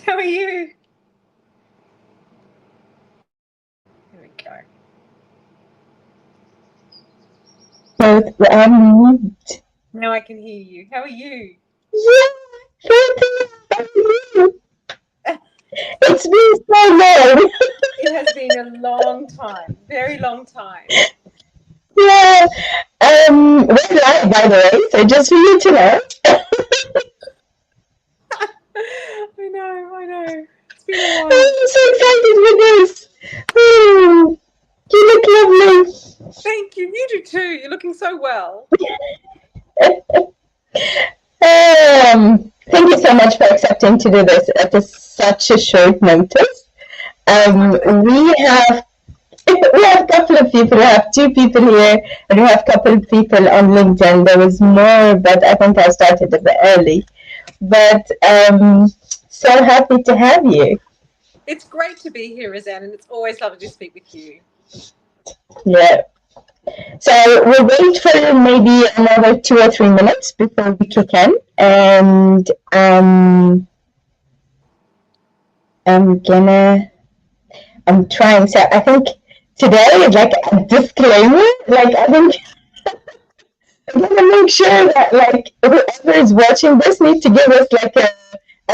How are you? There we go. Both unmute. Now I can hear you. How are you? Yeah, Fatima, how are you? It's been so long. It has been a long time, very long time. Yeah. We're live, by the way, so just for you to know. I know. It's been a while. I'm so excited for this. You look lovely. Thank you. You do too. You're looking so well. Thank you so much for accepting to do this at such a short notice. It's my pleasure. We have we have a couple of people. We have two people here, and we have a couple of people on LinkedIn. There was more, but I think I started a bit early. But so happy to have you. It's great to be here, Razan, and it's always lovely to speak with you. Yeah. So we'll wait for maybe another 2 or 3 minutes before we kick in, and I'm trying. So I think today is like a disclaimer. Like I think I'm gonna make sure that like whoever is watching this needs to give us like a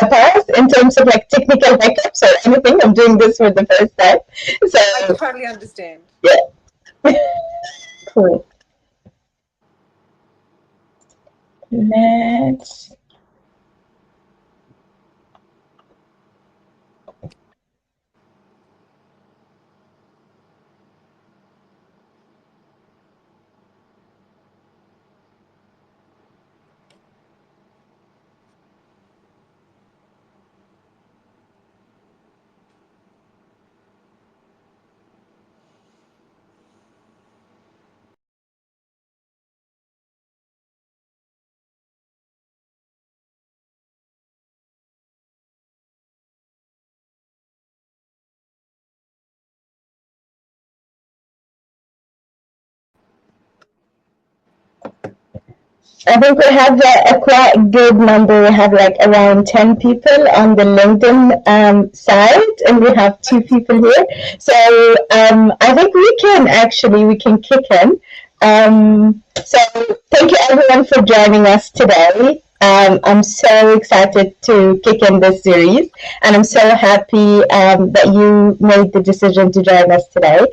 pass in terms of like technical hiccups or anything. I'm doing this for the first time. So I totally understand. yeah. Cool. Let's I think we have a quite good number. We have like around 10 people on the LinkedIn side, and we have two people here. So I think we can kick in. So thank you everyone for joining us today. I'm so excited to kick in this series, and I'm so happy that you made the decision to join us today.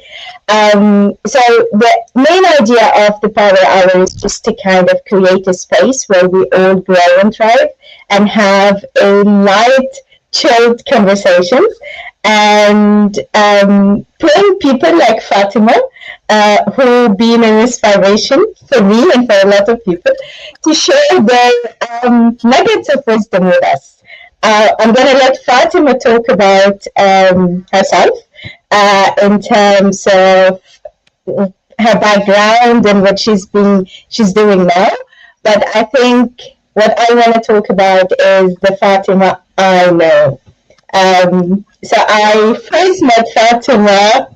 So the main idea of the Power Hour is just to kind of create a space where we all grow and thrive and have a light, chilled conversations and bring people like Fatima, who been an inspiration for me and for a lot of people, to share their nuggets of wisdom with us. I'm going to let Fatima talk about herself in terms of her background and what she's doing now. But I think what I want to talk about is the Fatima I know. So I first met Fatima.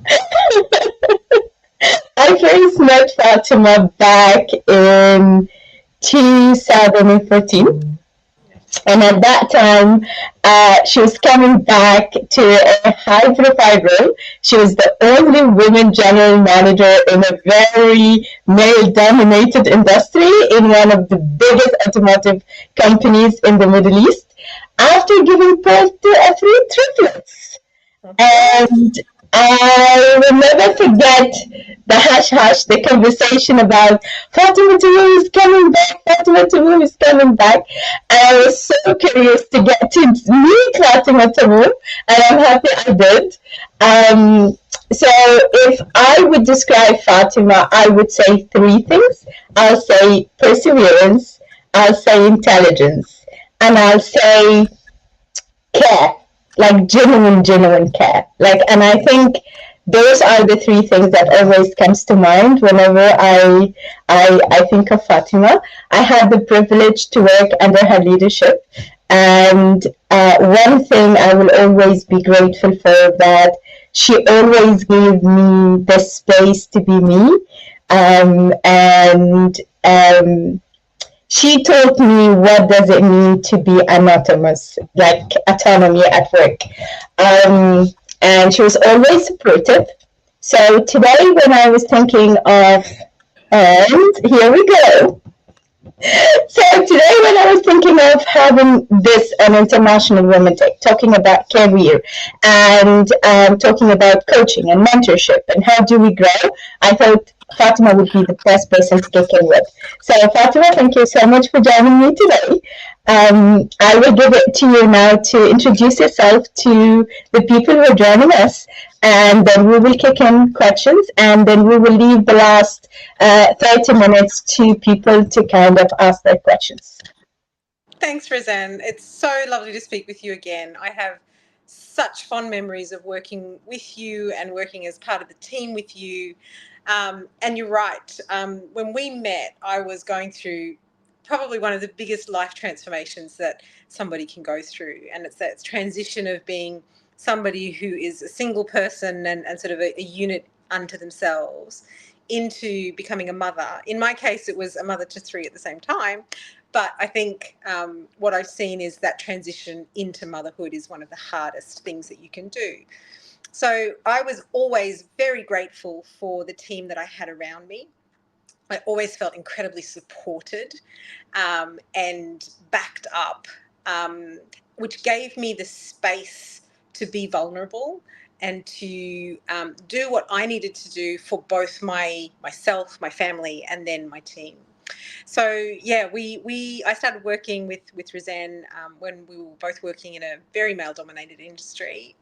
I first met Fatima back in 2014. And at that time, she was coming back to a high-profile role. She was the only woman general manager in a very male-dominated industry in one of the biggest automotive companies in the Middle East, after giving birth to a three triplets. And I will never forget the the conversation about Fatima Tamoum is coming back, Fatima Tamoum is coming back. And I was so curious to get to meet Fatima Tamoum, and I'm happy I did. So if I would describe Fatima, I would say three things. I'll say perseverance, I'll say intelligence, and I'll say care, like genuine care. Like, and I think those are the three things that always comes to mind whenever I think of Fatima. I had the privilege to work under her leadership, and one thing I will always be grateful for, that she always gave me the space to be me, and she taught me what does it mean to be autonomous, like autonomy at work. Um, and she was always supportive. So today, when I was thinking of, and here we go. So today, when I was thinking of having this an international women tech, talking about career and talking about coaching and mentorship and how do we grow, I thought Fatima would be the best person to kick in with. So Fatima, thank you so much for joining me today. I will give it to you now to introduce yourself to the people who are joining us, and then we will kick in questions, and then we will leave the last 30 minutes to people to kind of ask their questions. Thanks, Roseanne. It's so lovely to speak with you again. I have such fond memories of working with you and working as part of the team with you. And you're right. When we met, I was going through probably one of the biggest life transformations that somebody can go through. And it's that transition of being somebody who is a single person and sort of a unit unto themselves into becoming a mother. In my case, it was a mother to three at the same time. But I think what I've seen is that transition into motherhood is one of the hardest things that you can do. So I was always very grateful for the team that I had around me. I always felt incredibly supported and backed up, which gave me the space to be vulnerable and to do what I needed to do for both myself, my family, and then my team. So yeah, we I started working with Roseanne when we were both working in a very male dominated industry,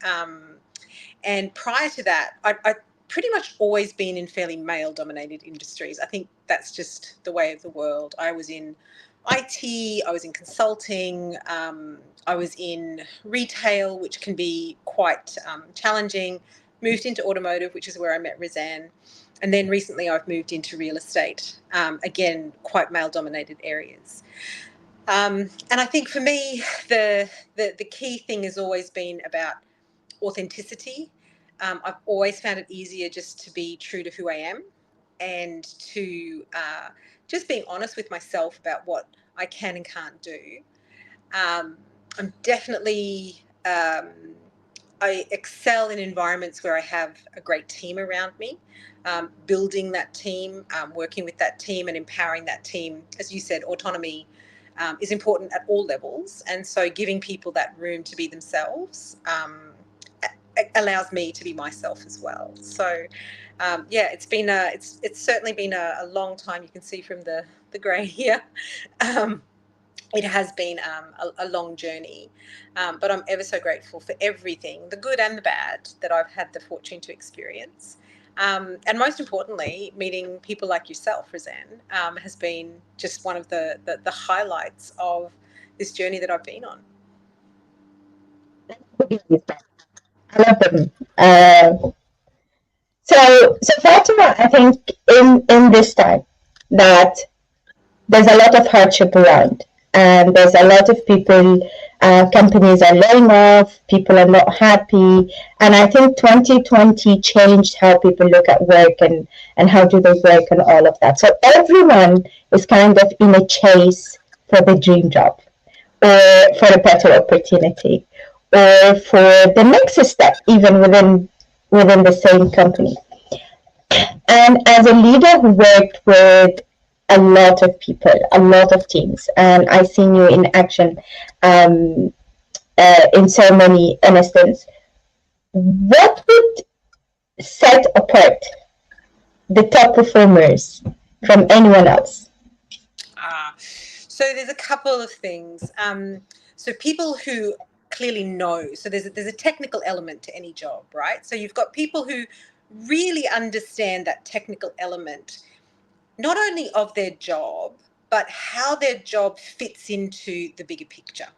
and prior to that, I pretty much always been in fairly male dominated industries. I think that's just the way of the world. I was in IT, I was in consulting, I was in retail, which can be quite challenging. Moved into automotive, which is where I met Roseanne. And then recently I've moved into real estate, again, quite male dominated areas. And I think for me, the key thing has always been about authenticity. I've always found it easier just to be true to who I am and to just being honest with myself about what I can and can't do. I'm definitely, I excel in environments where I have a great team around me. Building that team, working with that team, and empowering that team. As you said, autonomy is important at all levels, and so giving people that room to be themselves allows me to be myself as well. So yeah, it's certainly been a long time. You can see from the grey here. Um, it has been a long journey, but I'm ever so grateful for everything, the good and the bad, that I've had the fortune to experience. And most importantly, meeting people like yourself, Roseanne, has been just one of the highlights of this journey that I've been on. I love them. So Fatima, I think in this time that there's a lot of hardship around, and there's a lot of people, companies are laying off, people are not happy, and I think 2020 changed how people look at work and how do they work and all of that. So everyone is kind of in a chase for the dream job or for a better opportunity or for the next step, even within the same company. And as a leader who worked with a lot of people, a lot of teams, and I've seen you in action um, in so many instances, what would set apart the top performers from anyone else? So there's a couple of things. So people who clearly know. So there's a technical element to any job, right? So you've got people who really understand that technical element, not only of their job, but how their job fits into the bigger picture.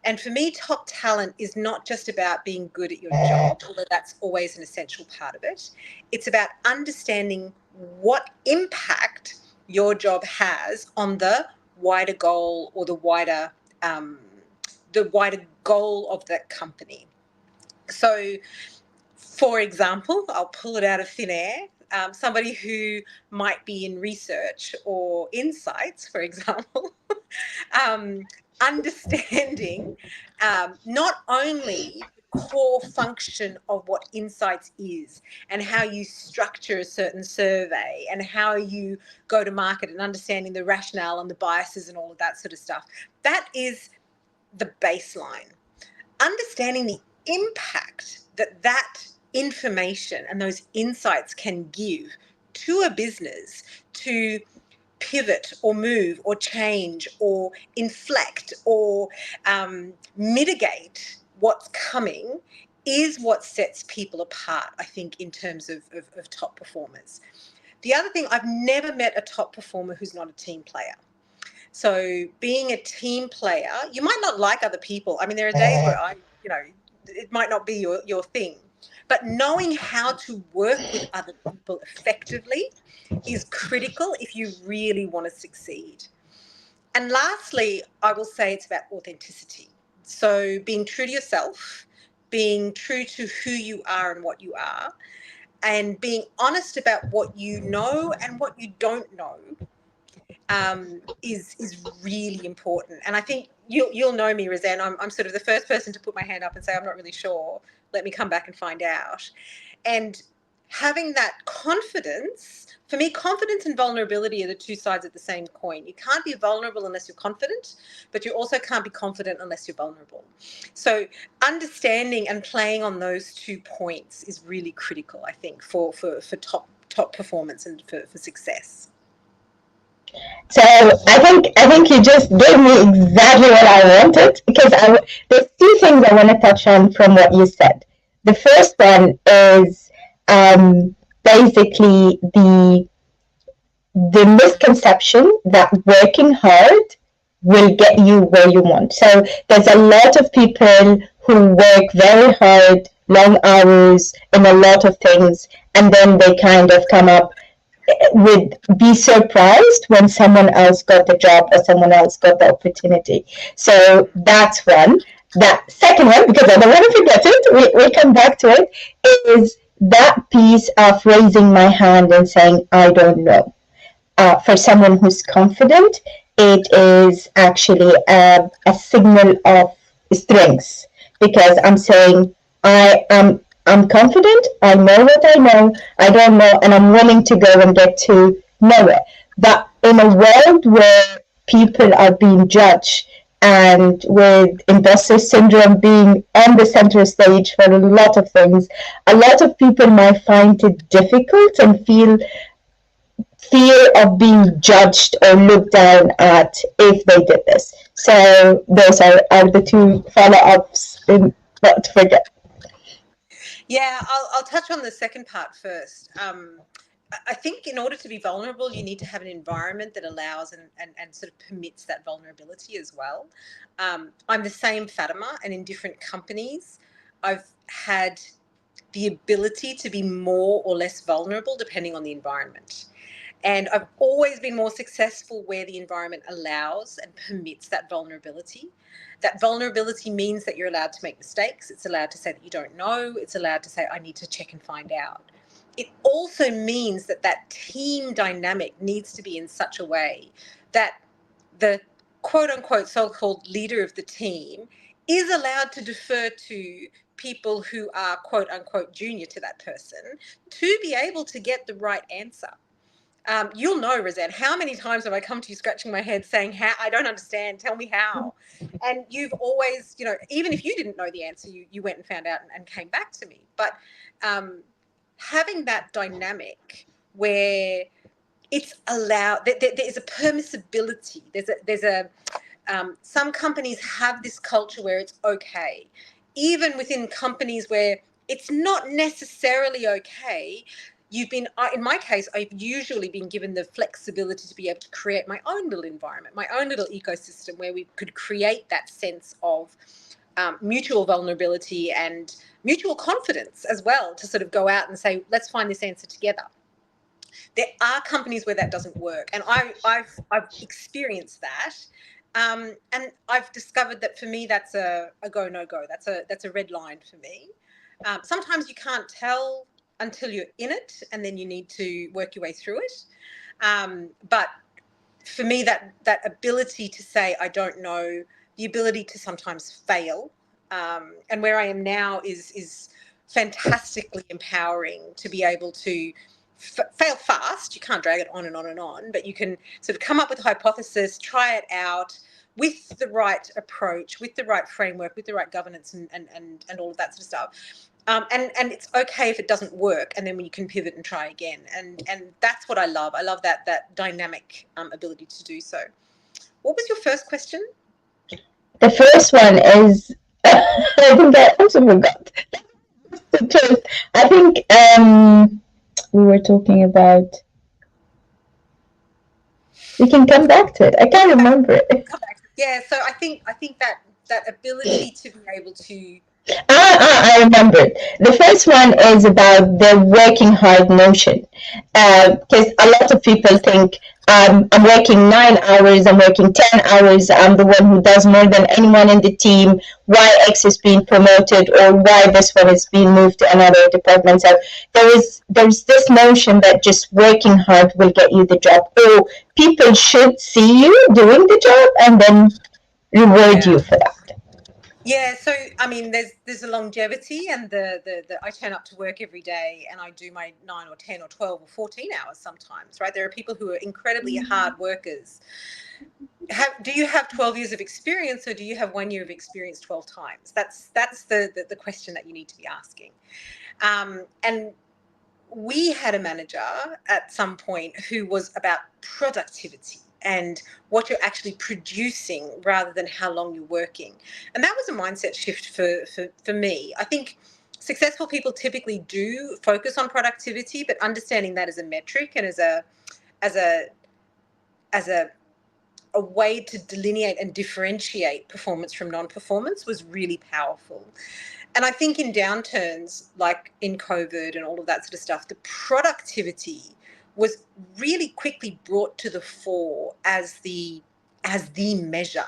And for me, top talent is not just about being good at your job, although that's always an essential part of it. It's about understanding what impact your job has on the wider goal or um, the wider goal of that company. So, for example, I'll pull it out of thin air. somebody who might be in research or insights, for example, um, understanding not only the core function of what insights is and how you structure a certain survey and how you go to market and understanding the rationale and the biases and all of that sort of stuff. That is the baseline. Understanding the impact that that information and those insights can give to a business to pivot or move or change or inflect or mitigate what's coming is what sets people apart, I think, in terms of top performers. The other thing, I've never met a top performer who's not a team player. So being a team player, you might not like other people. I mean, there are days where it might not be your thing. But knowing how to work with other people effectively is critical if you really want to succeed. And lastly, I will say it's about authenticity. So being true to yourself, being true to who you are and what you are, and being honest about what you know and what you don't know is really important. And I think you'll know me, Roseanne. I'm sort of the first person to put my hand up and say I'm not really sure. Let me come back and find out. And having that confidence, for me, confidence and vulnerability are the two sides of the same coin. You can't be vulnerable unless you're confident, but you also can't be confident unless you're vulnerable. So understanding and playing on those 2 points is really critical, I think, for top performance and for success. So I think you just gave me exactly what I wanted, because there's two things I want to touch on from what you said. The first one is basically the misconception that working hard will get you where you want. So there's a lot of people who work very hard, long hours, in a lot of things, and then they kind of come up would be surprised when someone else got the job or someone else got the opportunity. So that's one. That second one, because I don't want to forget it, we come back to it, is that piece of raising my hand and saying, I don't know. For someone who's confident, it is actually a signal of strength, because I'm saying I'm confident. I know what I know. I don't know, and I'm willing to go and get to know it. But in a world where people are being judged, and with imposter syndrome being on the center stage for a lot of things, a lot of people might find it difficult and feel fear of being judged or looked down at if they did this. So those are the two follow-ups in not to forget. Yeah, I'll touch on the second part first. I think in order to be vulnerable, you need to have an environment that allows and sort of permits that vulnerability as well. I'm the same Fatima, and in different companies, I've had the ability to be more or less vulnerable depending on the environment. And I've always been more successful where the environment allows and permits that vulnerability. That vulnerability means that you're allowed to make mistakes. It's allowed to say that you don't know. It's allowed to say, I need to check and find out. It also means that that team dynamic needs to be in such a way that the quote unquote so-called leader of the team is allowed to defer to people who are quote unquote junior to that person to be able to get the right answer. You'll know, Roseanne, how many times have I come to you scratching my head saying, how I don't understand, tell me how. And you've always, even if you didn't know the answer, you went and found out and came back to me. But having that dynamic where it's allowed, there's a permissibility, some companies have this culture where it's okay, even within companies where it's not necessarily okay. In my case, I've usually been given the flexibility to be able to create my own little environment, my own little ecosystem where we could create that sense of mutual vulnerability and mutual confidence as well, to sort of go out and say, let's find this answer together. There are companies where that doesn't work, and I've experienced that, and I've discovered that for me that's a go no go. That's a red line for me. Sometimes you can't tell until you're in it, and then you need to work your way through it. But for me, that ability to say I don't know, the ability to sometimes fail, and where I am now is fantastically empowering to be able to fail fast. You can't drag it on and on and on, but you can sort of come up with a hypothesis, try it out with the right approach, with the right framework, with the right governance, and all of that sort of stuff. And it's okay if it doesn't work, and then you can pivot and try again. And that's what I love. I love that dynamic ability to do so. What was your first question? The first one is, I think I also forgot the truth. I think we were talking about. We can come back to it. I can't remember it. Come back. Yeah. So I think that ability to be able to. I remembered. The first one is about the working hard notion. Because a lot of people think I'm working 9 hours, I'm working 10 hours, I'm the one who does more than anyone in the team, why X is being promoted or why this one is being moved to another department. So there's this notion that just working hard will get you the job. Or people should see you doing the job and then reward you for that. Yeah, so I mean, there's a longevity, and the I turn up to work every day, and I do my 9 or 10 or 12 or 14 hours sometimes, right? There are people who are incredibly hard workers. Do you have 12 years of experience, or do you have 1 year of experience 12 times? That's the question that you need to be asking. And we had a manager at some point who was about productivity and what you're actually producing rather than how long you're working. And that was a mindset shift for me. I think successful people typically do focus on productivity, but understanding that as a metric and as a as a way to delineate and differentiate performance from non-performance was really powerful. And I think in downturns, like in COVID and all of that sort of stuff, the productivity was really quickly brought to the fore as the measure,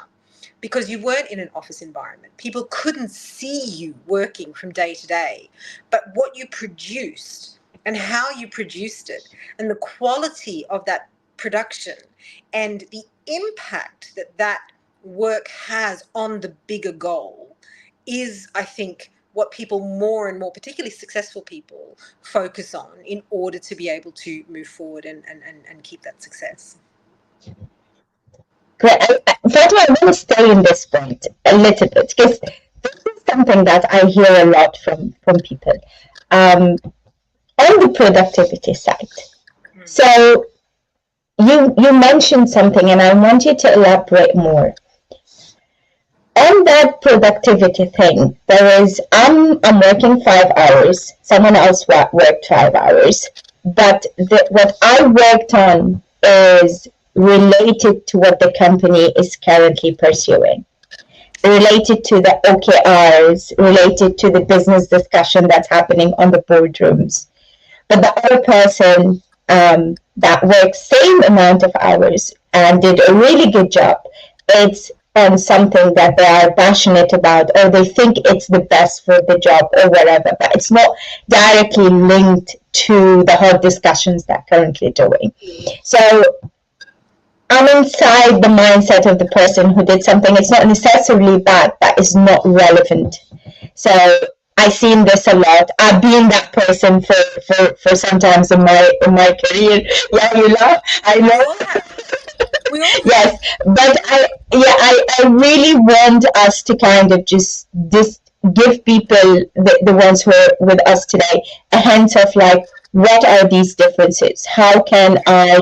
because you weren't in an office environment. People couldn't see you working from day to day, but what you produced and how you produced it and the quality of that production and the impact that work has on the bigger goal is, I think, what people more and more, particularly successful people, focus on in order to be able to move forward and keep that success. Great. Fatima, I want to stay in this point a little bit because this is something that I hear a lot from people on the productivity side. So you mentioned something, and I want you to elaborate more on that productivity thing. There is I'm working 5 hours. Someone else worked 5 hours, but what I worked on is related to what the company is currently pursuing, related to the OKRs, related to the business discussion that's happening on the boardrooms. But the other person that worked same amount of hours and did a really good job, it's on something that they are passionate about or they think it's the best for the job or whatever, but it's not directly linked to the hard discussions that currently doing. So I'm inside the mindset of the person who did something. It's not necessarily bad, but it's not relevant. So I've seen this a lot. I've been that person for sometimes in my career. Yeah, you laugh. I know. We all have. Yes, but I really want us to kind of just give people, the ones who are with us today, a hint of like, what are these differences? How can I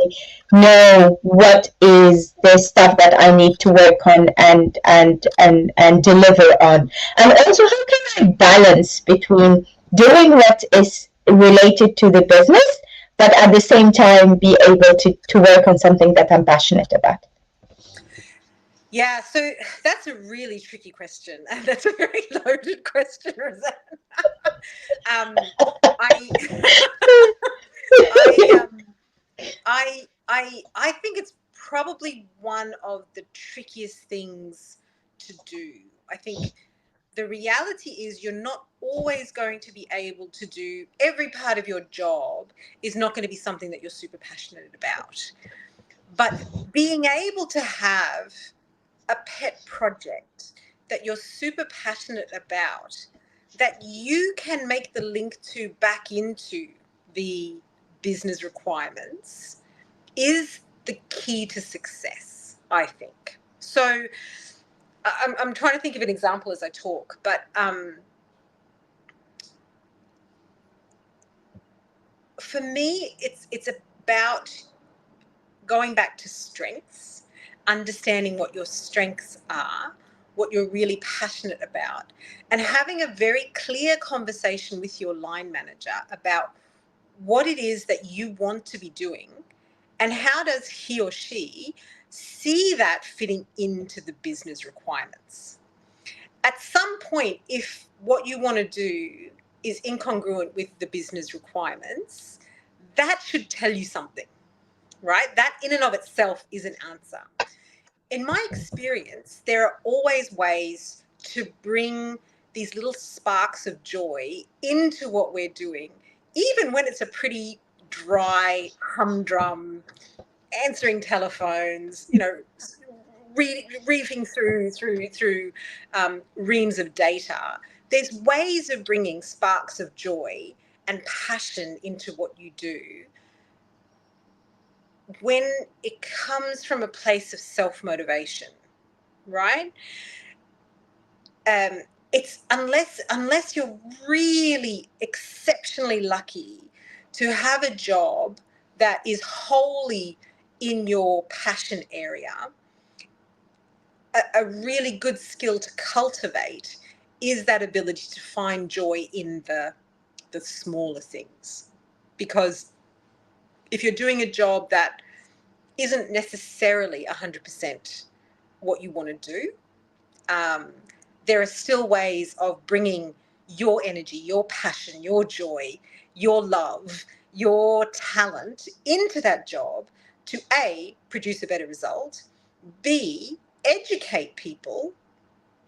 know what is the stuff that I need to work on and deliver on? And also, how can I balance between doing what is related to the business, but at the same time be able to work on something that I'm passionate about? Yeah, so that's a really tricky question, and that's a very loaded question, Roseanne. I, I, I think it's probably one of the trickiest things to do. I think the reality is you're not always going to be able to do every part of your job is not going to be something that you're super passionate about. But being able to have a pet project that you're super passionate about, that you can make the link to back into the business requirements, is the key to success, I think. So I'm trying to think of an example as I talk, but for me, it's about going back to strengths, understanding what your strengths are, what you're really passionate about, and having a very clear conversation with your line manager about what it is that you want to be doing and how does he or she see that fitting into the business requirements. At some point, if what you want to do is incongruent with the business requirements, that should tell you something, right? That in and of itself is an answer. In my experience, there are always ways to bring these little sparks of joy into what we're doing, even when it's a pretty dry, humdrum, answering telephones, reading through reams of data. There's ways of bringing sparks of joy and passion into what you do when it comes from a place of self-motivation, right? It's unless you're really exceptionally lucky to have a job that is wholly in your passion area, a really good skill to cultivate is that ability to find joy in the smaller things. Because if you're doing a job that isn't necessarily 100% what you want to do, there are still ways of bringing your energy, your passion, your joy, your love, your talent into that job to A, produce a better result, B, educate people,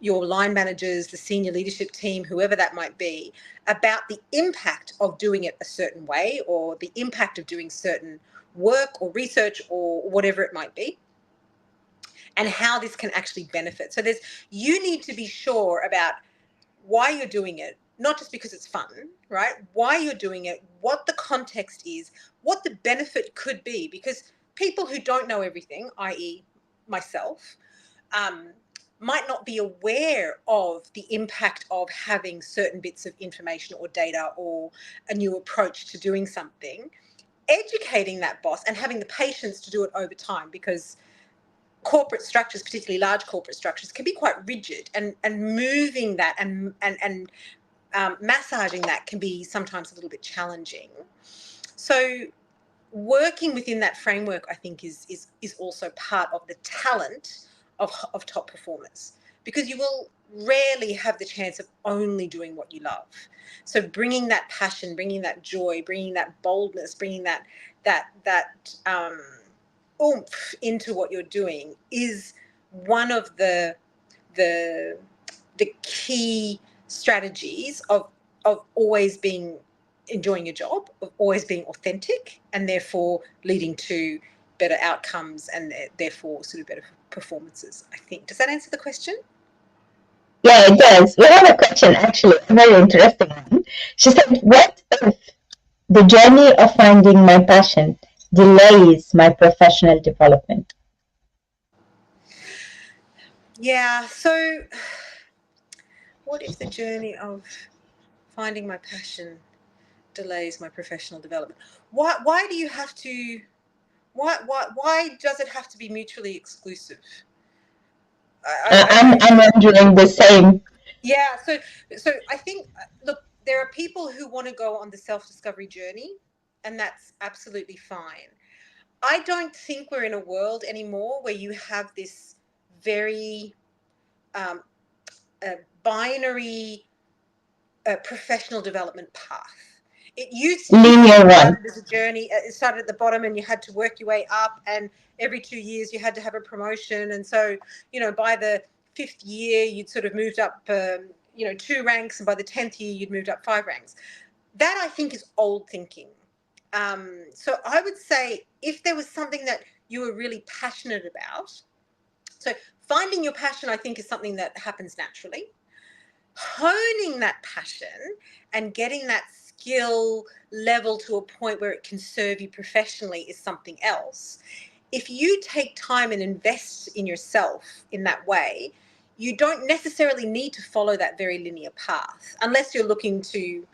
your line managers, the senior leadership team, whoever that might be, about the impact of doing it a certain way or the impact of doing certain work or research or whatever it might be, and how this can actually benefit. So you need to be sure about why you're doing it, not just because it's fun, right? Why you're doing it, what the context is, what the benefit could be, because people who don't know everything, i.e. myself, might not be aware of the impact of having certain bits of information or data or a new approach to doing something. Educating that boss and having the patience to do it over time, because corporate structures, particularly large corporate structures, can be quite rigid, and moving that and massaging that can be sometimes a little bit challenging. So working within that framework, I think, is also part of the talent of top performers, because you will rarely have the chance of only doing what you love. So bringing that passion, bringing that joy, bringing that boldness, bringing that oomph into what you're doing is one of the key strategies of always being enjoying your job, of always being authentic, and therefore leading to better outcomes and therefore sort of better performances, I think. Does that answer the question? Yeah, it does. We have a question, actually, a very interesting one. She said, what if the journey of finding my passion delays my professional development? Yeah, so what if the journey of finding my passion delays my professional development? Why do you have to, why does it have to be mutually exclusive? I'm wondering the same. Yeah, so I think, look, there are people who want to go on the self-discovery journey, and that's absolutely fine. I don't think we're in a world anymore where you have this very um, binary professional development path. It used to be Linear one. started as a journey. It started at the bottom, and you had to work your way up. And every 2 years, you had to have a promotion. And so, by the fifth year, you'd sort of moved up, 2 ranks, and by the 10th year you'd moved up 5 ranks. That, I think, is old thinking. So I would say if there was something that you were really passionate about, so finding your passion, I think, is something that happens naturally. Honing that passion and getting that skill level to a point where it can serve you professionally is something else. If you take time and invest in yourself in that way, you don't necessarily need to follow that very linear path unless you're looking to,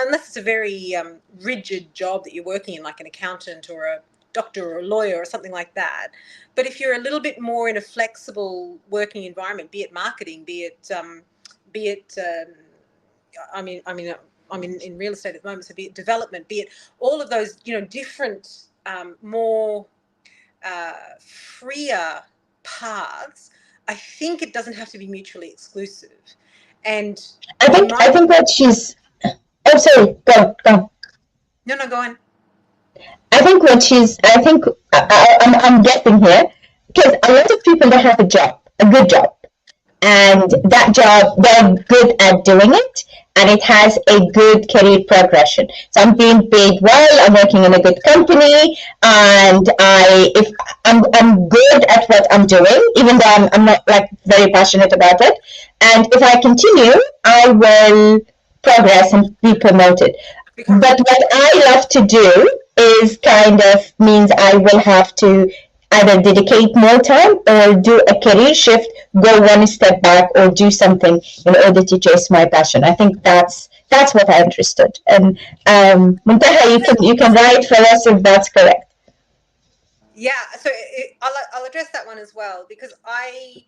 unless it's a very rigid job that you're working in, like an accountant or a doctor or a lawyer or something like that. But if you're a little bit more in a flexible working environment, be it marketing, be it I'm in real estate at the moment, so be it development, be it all of those, different, more freer paths, I think it doesn't have to be mutually exclusive. And I you think might. I think that she's. Oh, sorry. Go. No, no, go on. I think what she's. I think I'm getting here because a lot of people that have a job, a good job, and that job they're good at doing it, and it has a good career progression. So I'm being paid well, I'm working in a good company, and if I'm good at what I'm doing, even though I'm not like very passionate about it, and if I continue, I will progress and be promoted. Become But what I love to do is kind of means I will have to either dedicate more time or do a career shift, go one step back, or do something in order to chase my passion. I think that's what I understood. And Muntaha, you can write for us if that's correct. Yeah, so I'll address that one as well, because I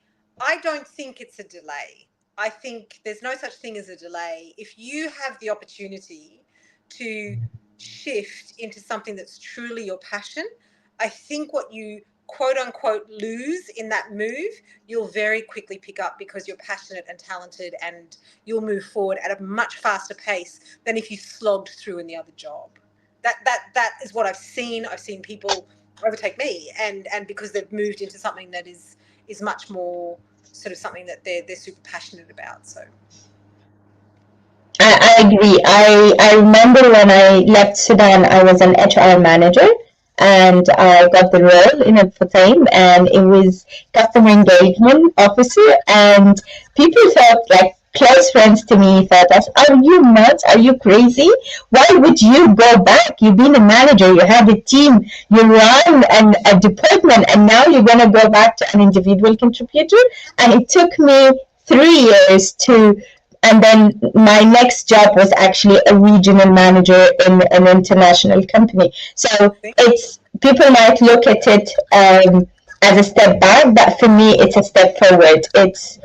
don't think it's a delay. I think there's no such thing as a delay. If you have the opportunity to shift into something that's truly your passion, I think what you quote unquote lose in that move, you'll very quickly pick up because you're passionate and talented, and you'll move forward at a much faster pace than if you slogged through in the other job. That is what I've seen. I've seen people overtake me, and because they've moved into something that is much more sort of something that they're super passionate about. So I agree. I remember when I left Sudan, I was an HR manager and I got the role in a Fatima, and it was customer engagement officer. And people thought, like close friends to me, thought, "Are you nuts? Are you crazy? Why would you go back? You've been a manager, you have a team, you run a department, and now you're gonna go back to an individual contributor." And it took me 3 years to, and then my next job was actually a regional manager in an international company. So it's, people might look at it as a step back, but for me it's a step forward. It's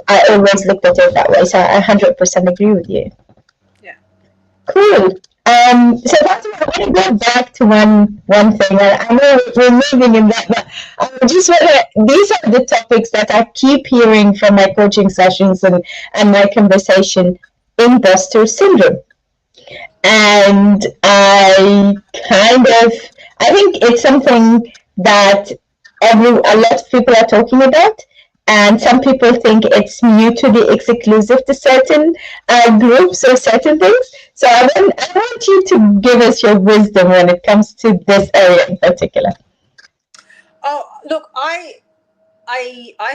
I always looked at it that way, so I 100% agree with you. yeah. Cool. So that's why I want to go back to one thing. I know we're moving in that, but I just want to. These are the topics that I keep hearing from my coaching sessions and my conversation. Imposter syndrome, and I think it's something that a lot of people are talking about, and some people think it's mutually exclusive to certain groups or certain things. So I want you to give us your wisdom when it comes to this area in particular. Oh, look, I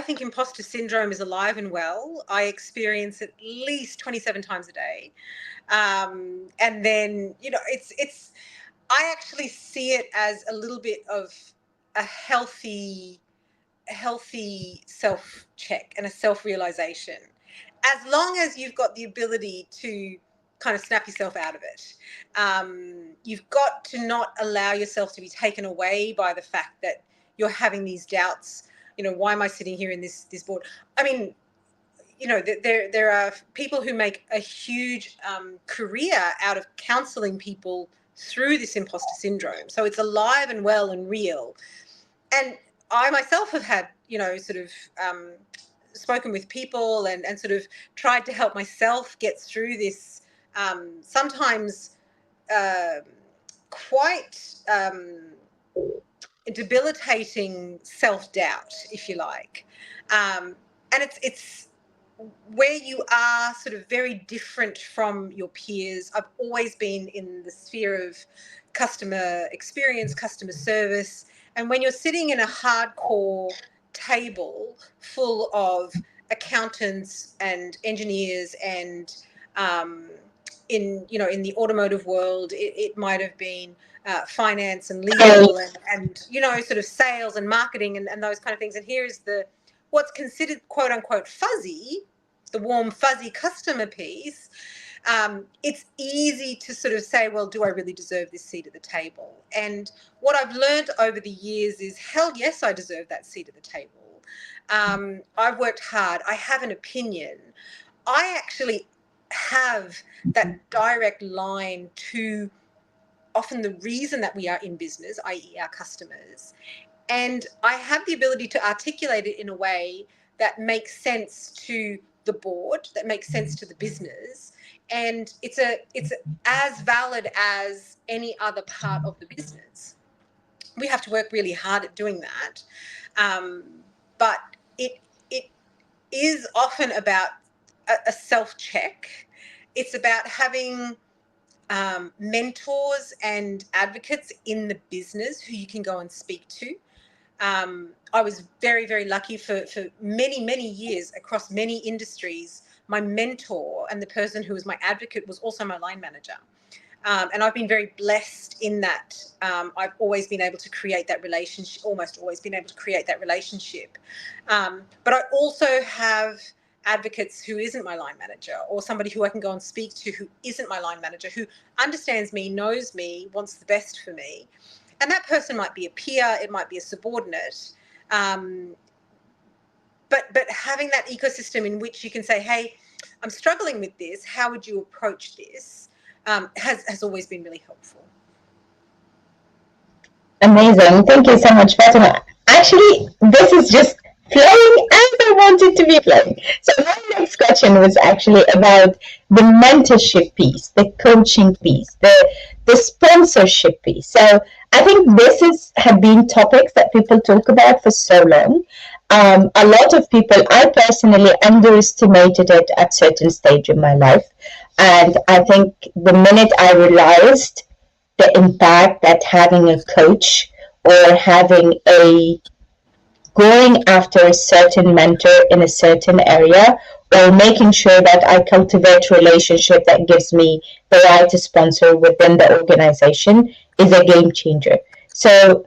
think imposter syndrome is alive and well. I experience it at least 27 times a day. And then, it's I actually see it as a little bit of a healthy self check and a self realization, as long as you've got the ability to kind of snap yourself out of it. You've got to not allow yourself to be taken away by the fact that you're having these doubts. Why am I sitting here in this board? I mean, there are people who make a huge career out of counseling people through this imposter syndrome. So it's alive and well and real. And I myself have had, sort of spoken with people and sort of tried to help myself get through this sometimes uh, quite debilitating self-doubt, if you like. And it's where you are sort of very different from your peers. I've always been in the sphere of customer experience, customer service. And when you're sitting in a hardcore table full of accountants and engineers and in the automotive world, it might have been finance and legal and sort of sales and marketing and those kind of things. And here is what's considered quote unquote fuzzy, the warm fuzzy customer piece. It's easy to sort of say, well, do I really deserve this seat at the table? And what I've learned over the years is, hell yes, I deserve that seat at the table. I've worked hard. I have an opinion. I actually have that direct line to often the reason that we are in business, i.e. our customers. And I have the ability to articulate it in a way that makes sense to the board, that makes sense to the business. And it's as valid as any other part of the business. We have to work really hard at doing that. But it is often about a self-check. It's about having mentors and advocates in the business who you can go and speak to. I was very, very lucky for many, many years across many industries. My mentor and the person who was my advocate was also my line manager. And I've been very blessed in that. I've always been able to create that relationship, almost always been able to create that relationship. But I also have advocates who isn't my line manager, or somebody who I can go and speak to who isn't my line manager, who understands me, knows me, wants the best for me. And that person might be a peer, it might be a subordinate. But having that ecosystem in which you can say, hey, I'm struggling with this, how would you approach this? Has always been really helpful. Amazing. Thank you so much, Fatima. Actually, this is just flowing as I want it to be flowing. So my next question was actually about the mentorship piece, the coaching piece, the sponsorship piece. So I think have been topics that people talk about for so long. A lot of people, I personally underestimated it at certain stage in my life. And I think the minute I realized the impact that having a coach or having going after a certain mentor in a certain area, or making sure that I cultivate relationship that gives me the right to sponsor within the organization is a game changer. So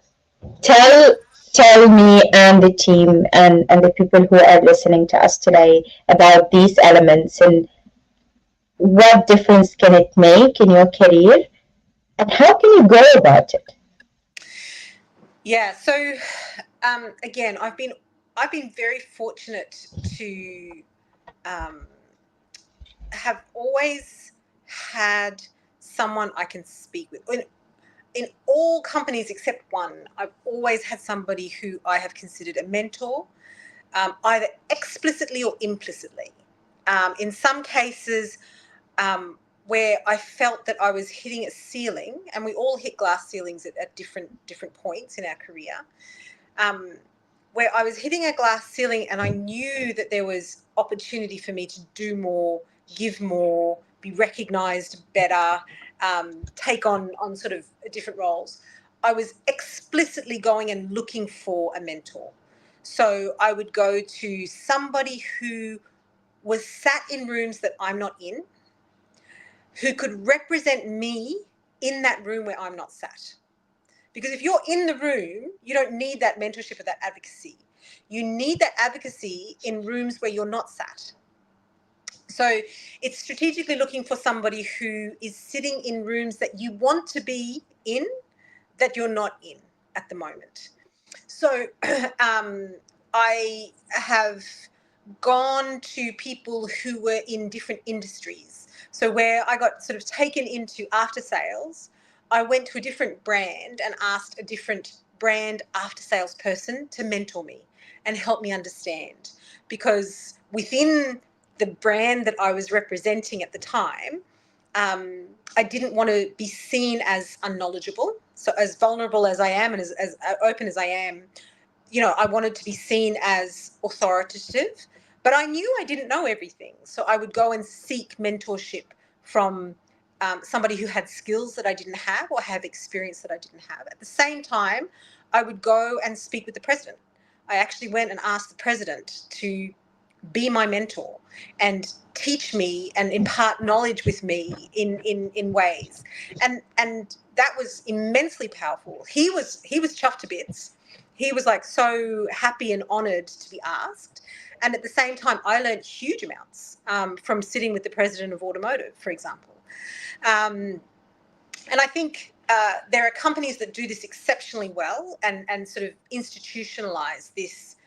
tell me and the team and the people who are listening to us today about these elements and what difference can it make in your career and how can you go about it? Yeah. So again, I've been very fortunate to have always had someone I can speak with. In all companies except one, I've always had somebody who I have considered a mentor, either explicitly or implicitly. In some cases, where I felt that I was hitting a ceiling, and we all hit glass ceilings at different points in our career, where I was hitting a glass ceiling and I knew that there was opportunity for me to do more, give more, be recognised better, take on sort of different roles. I was explicitly going and looking for a mentor. So I would go to somebody who was sat in rooms that I'm not in, who could represent me in that room where I'm not sat. Because if you're in the room, you don't need that mentorship or that advocacy. You need that advocacy in rooms where you're not sat. So it's strategically looking for somebody who is sitting in rooms that you want to be in, that you're not in at the moment. So I have gone to people who were in different industries. So where I got sort of taken into after sales, I went to a different brand and asked a different brand after sales person to mentor me and help me understand. Because within the brand that I was representing at the time, I didn't want to be seen as unknowledgeable. So as vulnerable as I am and as open as I am, I wanted to be seen as authoritative, But I knew I didn't know everything. So I would go and seek mentorship from somebody who had skills that I didn't have or have experience that I didn't have. At the same time, I would go and speak with the president. I actually went and asked the president to be my mentor and teach me and impart knowledge with me in ways. And that was immensely powerful. He was chuffed to bits. He was like so happy and honored to be asked. And at the same time, I learned huge amounts from sitting with the president of automotive, for example. Um, and I think there are companies that do this exceptionally well and sort of institutionalize this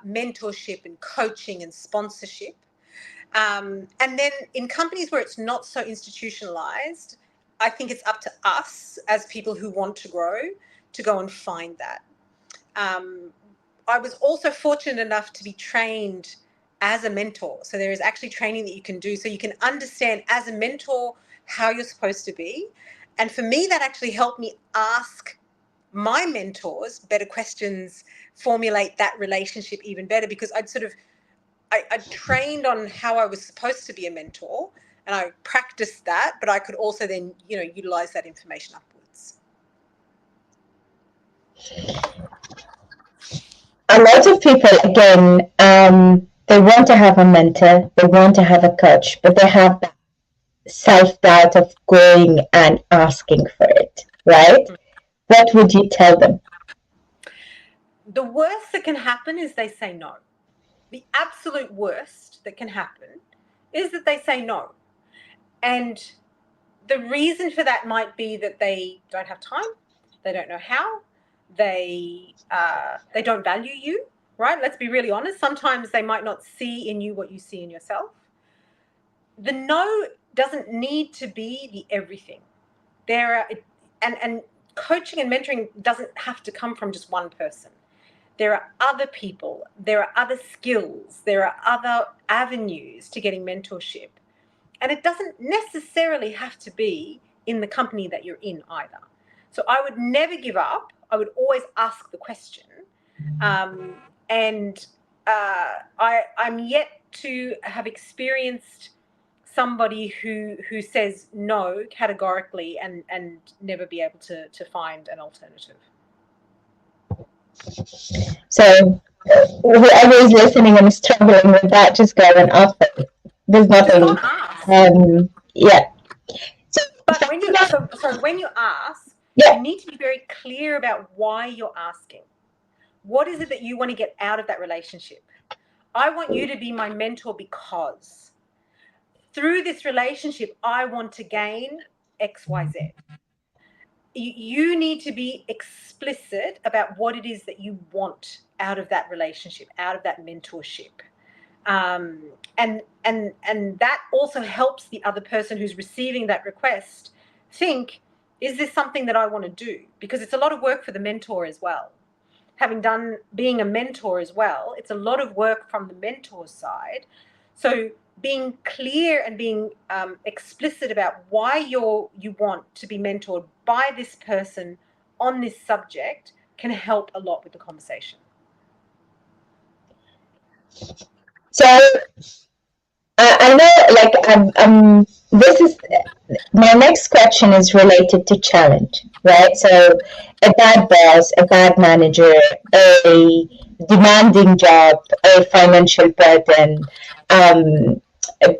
mentorship and coaching and sponsorship. And then in companies where it's not so institutionalized, I think it's up to us as people who want to grow to go and find that. Um, I was also fortunate enough to be trained as a mentor. So there is actually training that you can do so you can understand as a mentor how you're supposed to be. And for me, that actually helped me ask my mentors better questions, formulate that relationship even better, because I trained on how I was supposed to be a mentor and I practiced that, but I could also then, utilize that information upwards. A lot of people, again, they want to have a mentor, they want to have a coach, but they have that self-doubt of going and asking for it, right? What would you tell them? The worst that can happen is they say no. The absolute worst that can happen is that they say no. And the reason for that might be that they don't have time, they don't know how, they don't value you, right? Let's be really honest. Sometimes they might not see in you what you see in yourself. The no doesn't need to be the everything. There are and coaching and mentoring doesn't have to come from just one person. There are other people, there are other skills, there are other avenues to getting mentorship. And it doesn't necessarily have to be in the company that you're in either. So I would never give up. I would always ask the question. And I'm yet to have experienced somebody who says no categorically and never be able to find an alternative. So whoever is listening and struggling with that, just go and ask them. There's Just go nothing. and ask. Yeah. So, But when you ask, yeah. you need to be very clear about why you're asking. What is it that you want to get out of that relationship? I want you to be my mentor because through this relationship, I want to gain XYZ. You need to be explicit about what it is that you want out of that relationship, out of that mentorship. And that also helps the other person who's receiving that request think, is this something that I want to do? Because it's a lot of work for the mentor as well. Having done being a mentor as well, it's a lot of work from the mentor side. So being clear and being explicit about why you want to be mentored by this person on this subject can help a lot with the conversation. So I know, like, this is my next question is related to challenge, right? So, a bad boss, a bad manager, a demanding job, a financial burden, a, a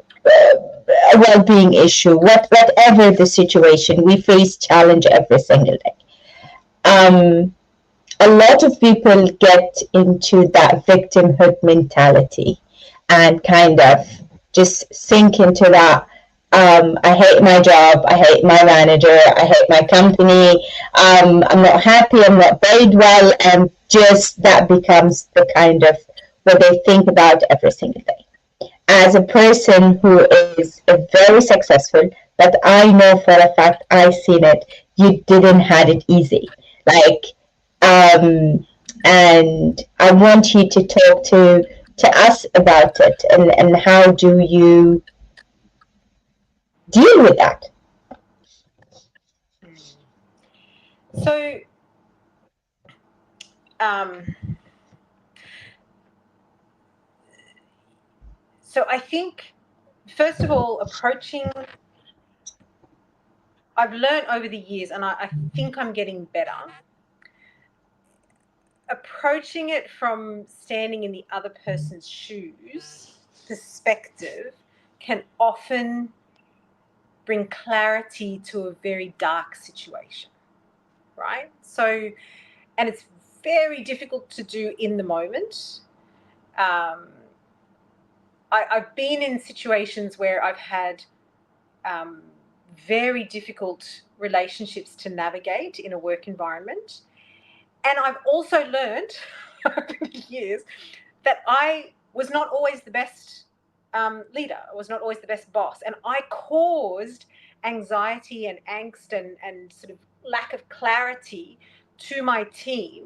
well-being issue, whatever the situation, we face challenge every single day. Um, a lot of people get into that victimhood mentality and kind of just sink into that. I hate my job. I hate my manager. I hate my company. I'm not happy. I'm not paid well. And just that becomes the kind of what they think about every single day. As a person who is very successful, but I know for a fact I've seen it, you didn't had it easy. Like, and I want you to talk to us about it and how do you deal with that? So um, So I think, first of all, I've learned over the years, and I think I'm getting better, approaching it from standing in the other person's shoes perspective can often bring clarity to a very dark situation, right? So, and it's very difficult to do in the moment. I've been in situations where I've had um, very difficult relationships to navigate in a work environment. And I've also learned over the years that I was not always the best leader. I was not always the best boss. And I caused anxiety and angst and sort of lack of clarity to my team,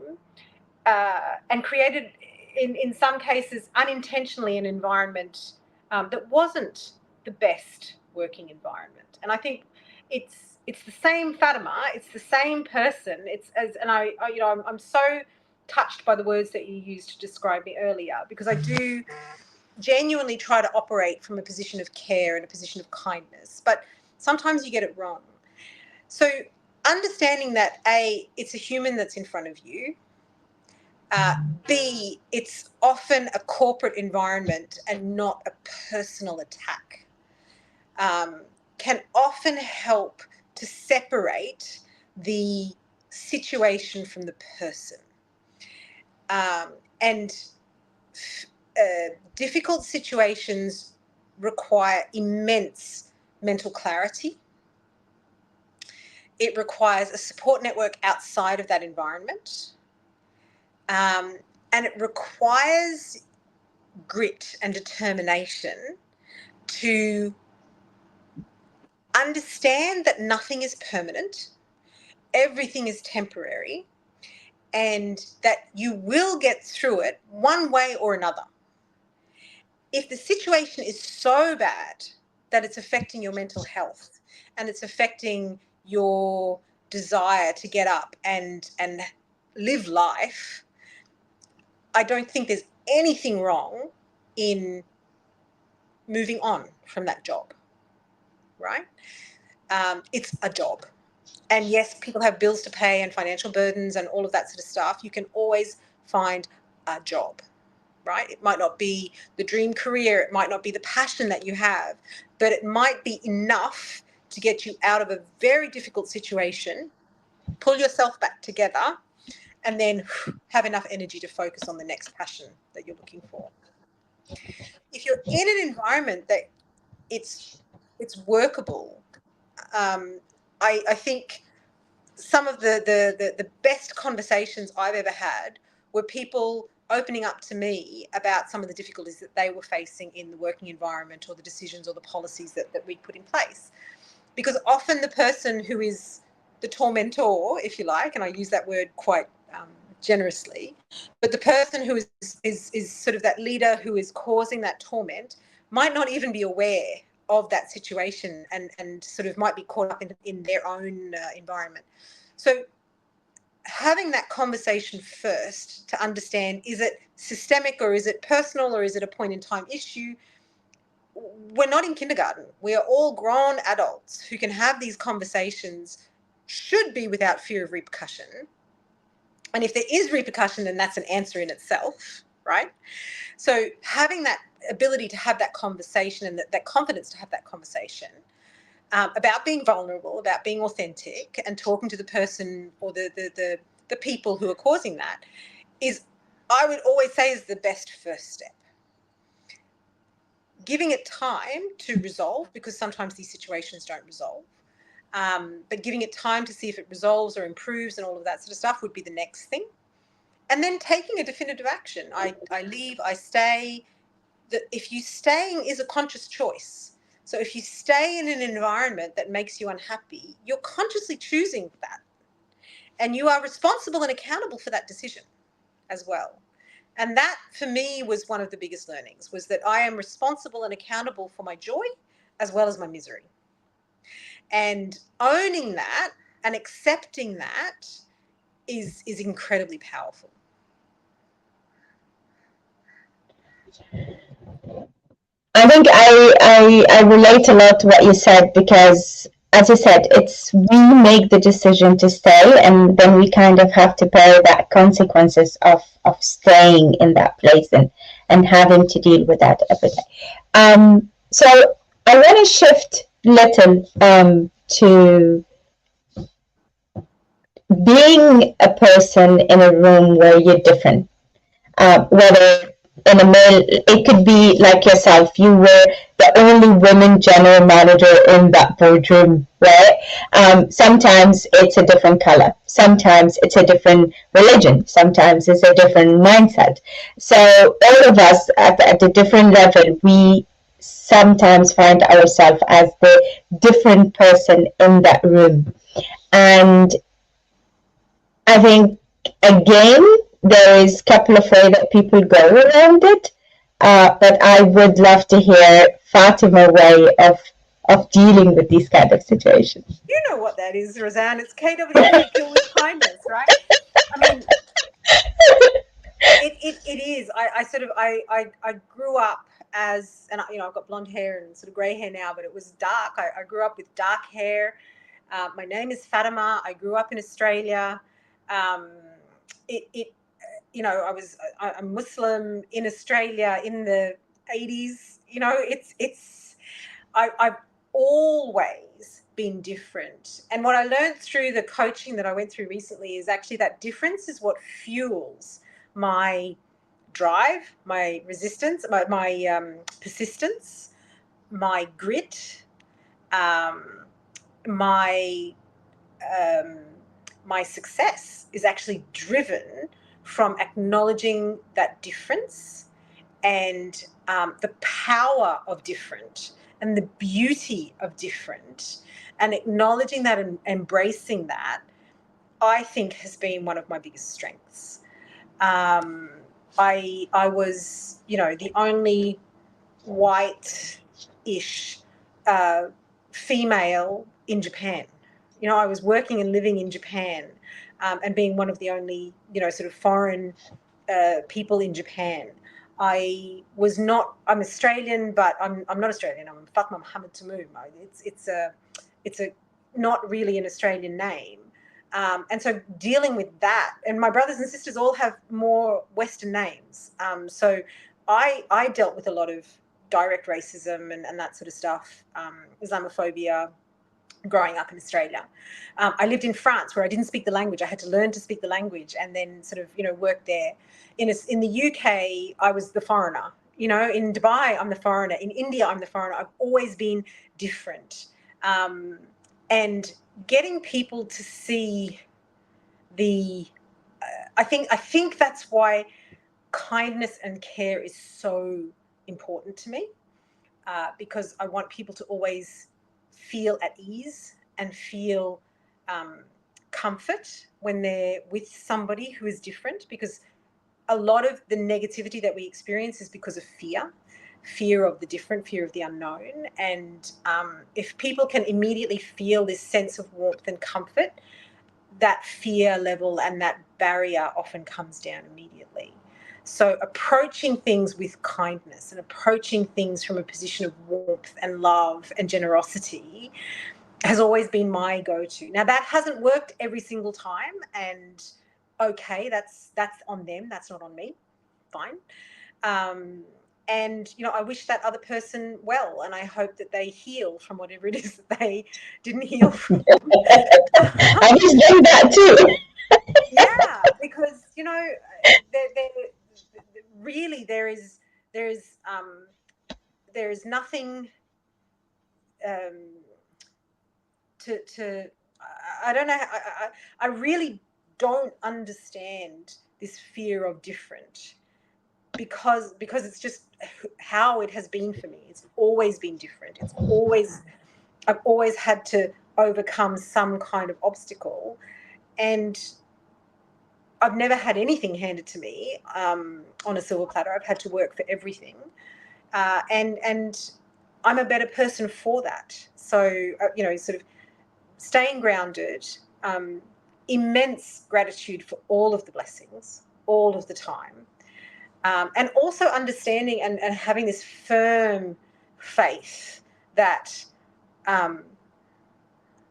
and created, in some cases, unintentionally, an environment that wasn't the best working environment. And I think it's the same Fatima, it's the same person. It's as and I you know I'm so touched by the words that you used to describe me earlier, because I do genuinely try to operate from a position of care and a position of kindness, but sometimes you get it wrong. So understanding that A, it's a human that's in front of you. B, it's often a corporate environment and not a personal attack, can often help to separate the situation from the person. And difficult situations require immense mental clarity. It requires a support network outside of that environment. And it requires grit and determination to understand that nothing is permanent, everything is temporary, and that you will get through it one way or another. If the situation is so bad that it's affecting your mental health and it's affecting your desire to get up and live life, I don't think there's anything wrong in moving on from that job, right? It's a job. And yes, people have bills to pay and financial burdens and all of that sort of stuff. You can always find a job, right? It might not be the dream career, it might not be the passion that you have, but it might be enough to get you out of a very difficult situation, pull yourself back together, and then have enough energy to focus on the next passion that you're looking for. If you're in an environment that it's workable, I think some of the best conversations I've ever had were people opening up to me about some of the difficulties that they were facing in the working environment, or the decisions or the policies that we put in place. Because often the person who is the tormentor, if you like, and I use that word quite generously, but the person who is sort of that leader who is causing that torment might not even be aware of that situation, and sort of might be caught up in their own environment. So having that conversation first to understand, is it systemic or is it personal or is it a point in time issue? We're not in kindergarten. We are all grown adults who can have these conversations, should be without fear of repercussion. And if there is repercussion, then that's an answer in itself, right? So having that ability to have that conversation, and that confidence to have that conversation, about being vulnerable, about being authentic, and talking to the person or the people who are causing that, is, I would always say, is the best first step. Giving it time to resolve, because sometimes these situations don't resolve, but giving it time to see if it resolves or improves and all of that sort of stuff would be the next thing. And then taking a definitive action. I leave, I stay. If you staying is a conscious choice. So if you stay in an environment that makes you unhappy, you're consciously choosing that. And you are responsible and accountable for that decision as well. And that, for me, was one of the biggest learnings, was that I am responsible and accountable for my joy as well as my misery. And owning that and accepting that is incredibly powerful. I think I relate a lot to what you said, because, as you said, it's we make the decision to stay, and then we kind of have to bear that consequences of staying in that place, and having to deal with that every day. So I want to shift little to being a person in a room where you're different, whether in a male, it could be like yourself, you were the only women general manager in that boardroom, right? Sometimes it's a different color, sometimes it's a different religion, sometimes it's a different mindset. So all of us at a different level, we sometimes find ourselves as the different person in that room. And I think, again, there is a couple of ways that people go around it, but I would love to hear Fatima way of dealing with these kind of situations. You know what that is, Roseanne. It's KWK, kill with kindness, right? I mean, it is. I sort of I grew up as, and you know, I've got blonde hair and sort of grey hair now, but it was dark. I grew up with dark hair. My name is Fatima. I grew up in Australia. Um, it you know, I'm Muslim in Australia in the 80s. You know, I've always been different. And what I learned through the coaching that I went through recently is actually that difference is what fuels my drive, my resistance, my persistence, my grit, um, my um, my success is actually driven from acknowledging that difference and the power of different and the beauty of different, and acknowledging that and embracing that, I think has been one of my biggest strengths. Um, I was, you know, the only white-ish uh, female in Japan. You know, I was working and living in Japan, and being one of the only, you know, sort of foreign people in Japan. I was not. I'm Australian, but I'm not Australian. I'm Fatima Mohammed Tamoum. It's a not really an Australian name. And so dealing with that, and my brothers and sisters all have more Western names. So I dealt with a lot of direct racism and that sort of stuff, Islamophobia, growing up in Australia. I lived in France where I didn't speak the language. I had to learn to speak the language and then sort of, you know, work there. In the UK, I was the foreigner. You know, in Dubai, I'm the foreigner. In India, I'm the foreigner. I've always been different. Um, and getting people to see the, I think that's why kindness and care is so important to me, because I want people to always feel at ease and feel um, comfort when they're with somebody who is different, because a lot of the negativity that we experience is because of fear of the different, fear of the unknown. And if people can immediately feel this sense of warmth and comfort, that fear level and that barrier often comes down immediately. So approaching things with kindness and approaching things from a position of warmth and love and generosity has always been my go-to. Now that hasn't worked every single time, and okay, that's on them, that's not on me. Fine. Um, and you know, I wish that other person well, and I hope that they heal from whatever it is that they didn't heal from. I just do that too. Yeah, because you know, really there is there is nothing um, to I don't know. I really don't understand this fear of different, because it's just how it has been for me. It's always been different. I've always had to overcome some kind of obstacle, and I've never had anything handed to me on a silver platter. I've had to work for everything, and I'm a better person for that. So you know, sort of staying grounded, um, immense gratitude for all of the blessings, all of the time, and also understanding and having this firm faith that um,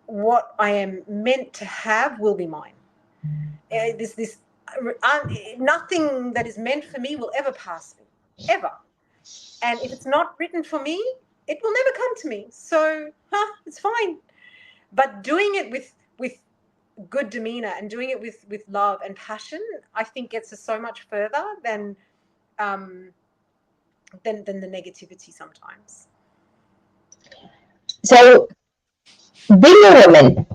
what I am meant to have will be mine. This nothing that is meant for me will ever pass me, ever. And if it's not written for me, it will never come to me. So, it's fine. But doing it with good demeanor and doing it with love and passion, I think gets us so much further um, than the negativity sometimes. So, being a woman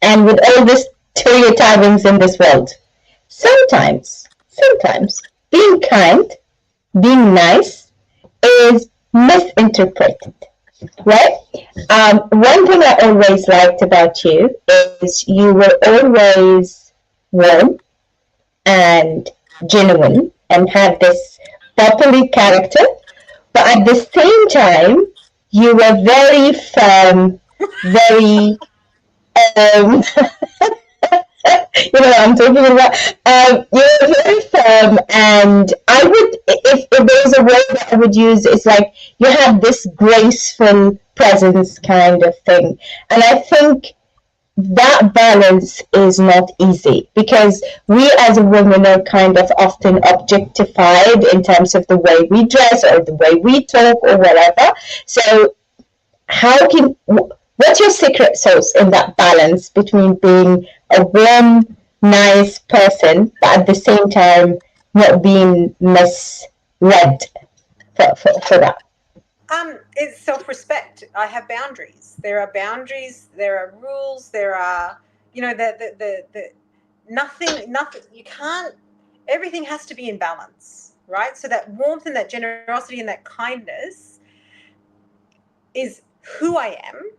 and with all the stereotypings in this world, sometimes being kind, being nice is misinterpreted, right? One thing I always liked about you is you were always warm and genuine and had this bubbly character, but at the same time, you were very firm, very um, you know what I'm talking about. You're very firm, and I would, if there's a word that I would use, it's like you have this graceful presence kind of thing, and I think that balance is not easy because we as a woman are kind of often objectified in terms of the way we dress or the way we talk or whatever. So how can what's your secret sauce in that balance between being a warm, nice person, but at the same time not being misread for that? It's self-respect. I have boundaries. There are boundaries. There are rules. There are, the nothing. You can't. Everything has to be in balance, right? So that warmth and that generosity and that kindness is who I am.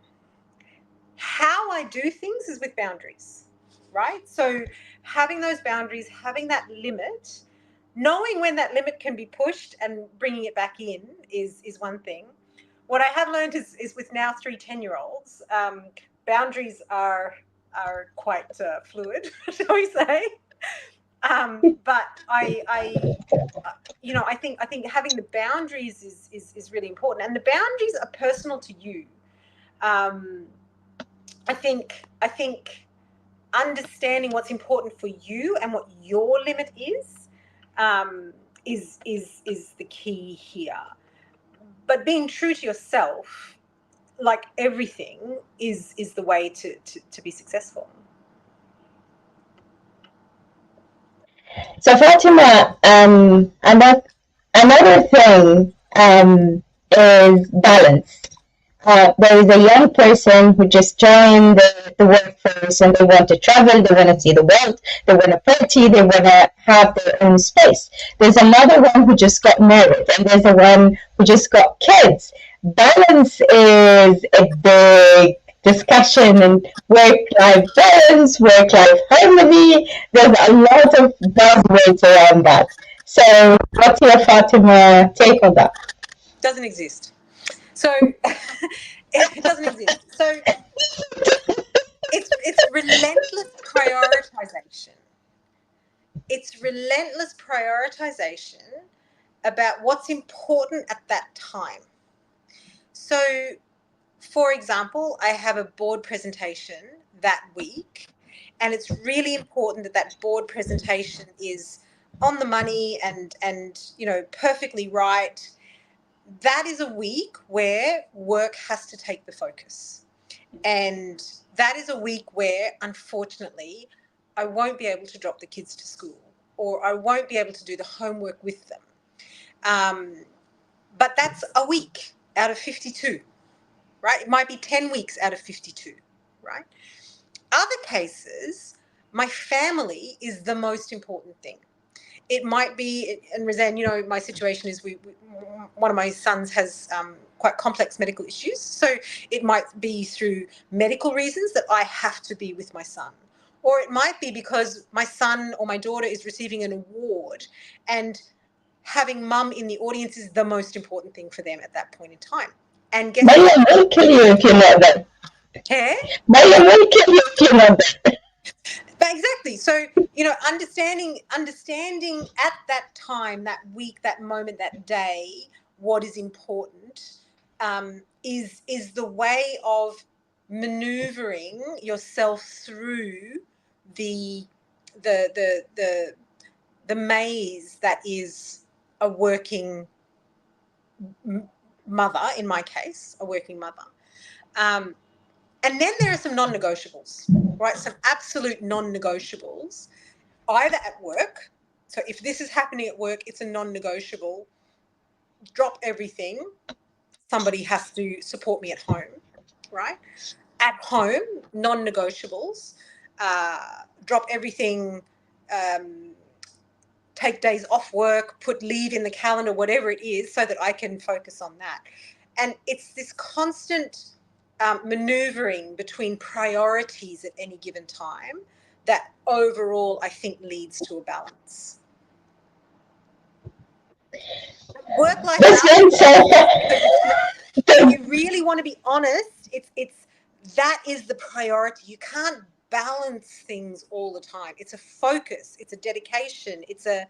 How I do things is with boundaries, right? So having those boundaries, having that limit, knowing when that limit can be pushed and bringing it back in is one thing. What I have learned is with now 3 10-year-olds, boundaries are quite fluid, shall we say? But I think having the boundaries is really important, and the boundaries are personal to you. Um, I think understanding what's important for you and what your limit um, is the key here. But being true to yourself, like everything, is the way to be successful. So Fatima, another thing is balance. There is a young person who just joined the workforce and they want to travel, they want to see the world, they want to party, they want to have their own space. There's another one who just got married, and there's a one who just got kids. Balance is a big discussion in work-life balance, work-life harmony. There's a lot of buzzwords around that. So what's your Fatima take on that? Doesn't exist. So it doesn't exist. So it's relentless prioritization. It's relentless prioritization about what's important at that time. So, for example, I have a board presentation that week, and it's really important that that board presentation is on the money and perfectly right. That is a week where work has to take the focus. And that is a week where, unfortunately, I won't be able to drop the kids to school, or I won't be able to do the homework with them. Um, but that's a week out of 52, right? It might be 10 weeks out of 52, right? Other cases, my family is the most important thing. It might be, and Roseanne, my situation is one of my sons has quite complex medical issues. So it might be through medical reasons that I have to be with my son. Or it might be because my son or my daughter is receiving an award, and having mum in the audience is the most important thing for them at that point in time. And guess what? Maya will kill you if you know that. Yeah? Maya will kill you if you know that. But exactly. So, understanding at that time, that week, that moment, that day, what is important, is the way of maneuvering yourself through the the the the the maze that is a working mother, in my case, a working mother. Um, and then there are some non-negotiables, right? Some absolute non-negotiables, either at work. So if this is happening at work, it's a non-negotiable. Drop everything. Somebody has to support me at home, right? At home, non-negotiables. Drop everything. Um, Take days off work, put leave in the calendar, whatever it is, so that I can focus on that. And it's this constant maneuvering between priorities at any given time that overall I think leads to a balance. Work-life That's balance good. is important because it's not, if you really want to be honest, it's that is the priority. You can't balance things all the time. It's a focus, it's a dedication, it's an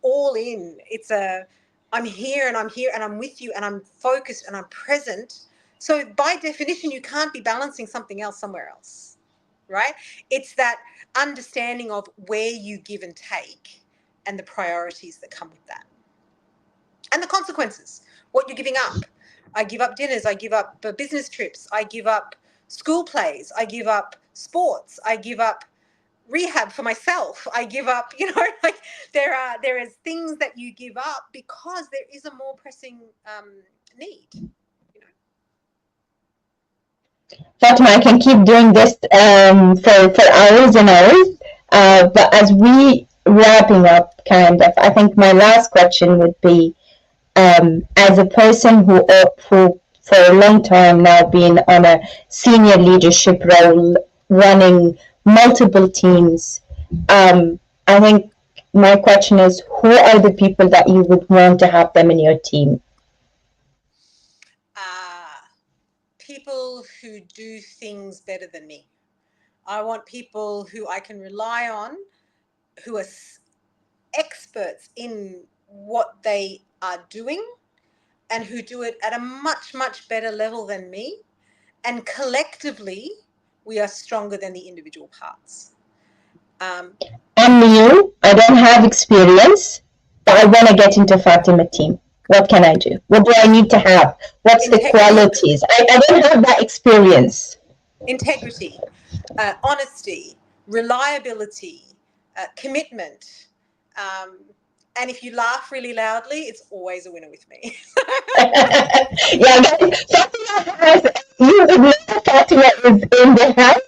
all in. It's a I'm here and I'm here and I'm with you and I'm focused and I'm present. So by definition, you can't be balancing something else somewhere else, right? It's that understanding of where you give and take and the priorities that come with that and the consequences, what you're giving up. I give up dinners, I give up business trips, I give up school plays, I give up sports, I give up rehab for myself, I give up, like there is things that you give up because there is a more pressing need, you know. Fatima, I can keep doing this for hours and hours. But as we wrapping up, kind of, I think my last question would be, as a person who for a long time now been on a senior leadership role, running multiple teams, I think my question is, who are the people that you would want to have them in your team? uh, People who do things better than me. I want people who I can rely on, who are experts in what they are doing and who do it at a much, much better level than me. And collectively, we are stronger than the individual parts. Um, I'm new. I don't have experience, but I want to get into Fatima team. What can I do? What do I need to have? What's the integrity, qualities? I don't have that experience. integrity, honesty, reliability, commitment. Um, and if you laugh really loudly, it's always a winner with me. Yeah, guys, Fatima has, you would know Fatima is in the house.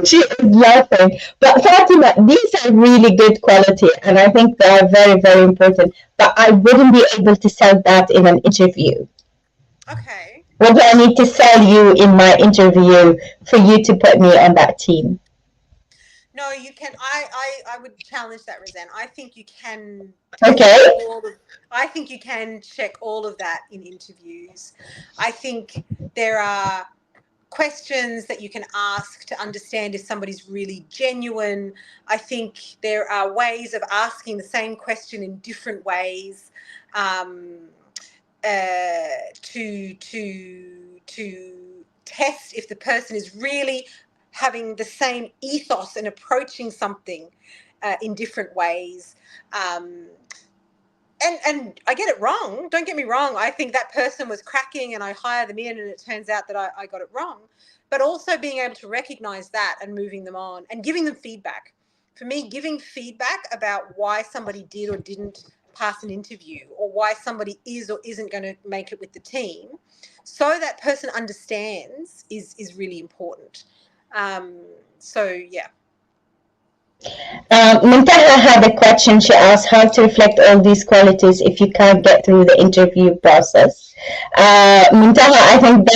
She is laughing. But Fatima, these are really good quality, and I think they are very, very important. But I wouldn't be able to sell that in an interview. Okay. What do I need to sell you in my interview for you to put me on that team? No, you can. I would challenge that, Roseanne. I think you can Okay. test all of. I think you can check all of that in interviews. I think there are questions that you can ask to understand if somebody's really genuine. I think there are ways of asking the same question in different ways, um, to test if the person is really having the same ethos and approaching something in different ways. Um, and I get it wrong. Don't get me wrong. I think that person was cracking and I hire them in and it turns out that I got it wrong. But also being able to recognize that and moving them on and giving them feedback. For me, giving feedback about why somebody did or didn't pass an interview or why somebody is or isn't going to make it with the team so that person understands is really important. Um, so, yeah. Muntaha had a question. She asked how to reflect all these qualities if you can't get through the interview process. Muntaha, I think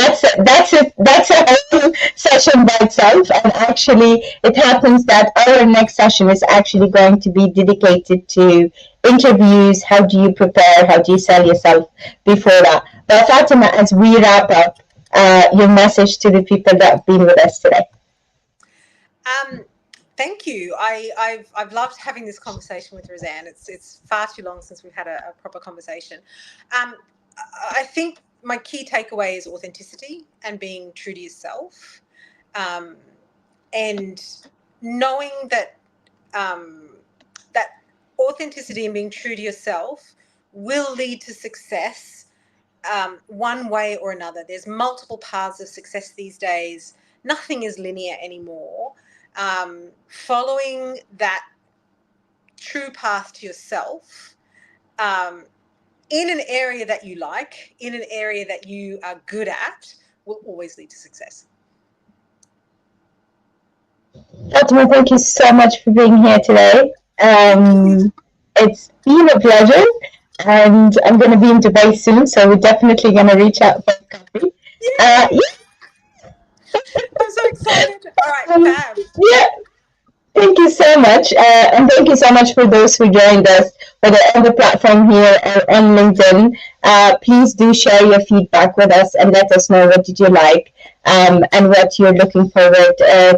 that's a whole session by itself. And actually, it happens that our next session is actually going to be dedicated to interviews. How do you prepare? How do you sell yourself before that? But Fatima, as we wrap up, your message to the people that have been with us today. Um, Thank you. I've loved having this conversation with Roseanne. It's far too long since we've had a proper conversation. Um, I think my key takeaway is authenticity and being true to yourself, um, and knowing that that authenticity and being true to yourself will lead to success, one way or another. There's multiple paths of success these days. Nothing is linear anymore. Following that true path to yourself, um, in an area that you like, in an area that you are good at, will always lead to success. Fatima, thank you so much for being here today. Thank you. It's been a pleasure, and I'm going to be in Dubai soon, so we're definitely going to reach out for coffee. Yay! Yeah, I'm so excited. All right, fab. yeah. Thank you so much, and thank you so much for those who joined us, whether on the platform here or on LinkedIn. Please do share your feedback with us and let us know what did you like, and what you're looking forward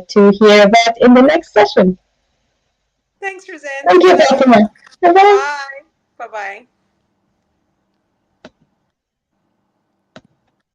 to hear about in the next session. Thanks, Roseanne. Thank See you you, later. Fatima. Bye bye. Bye. Bye-bye.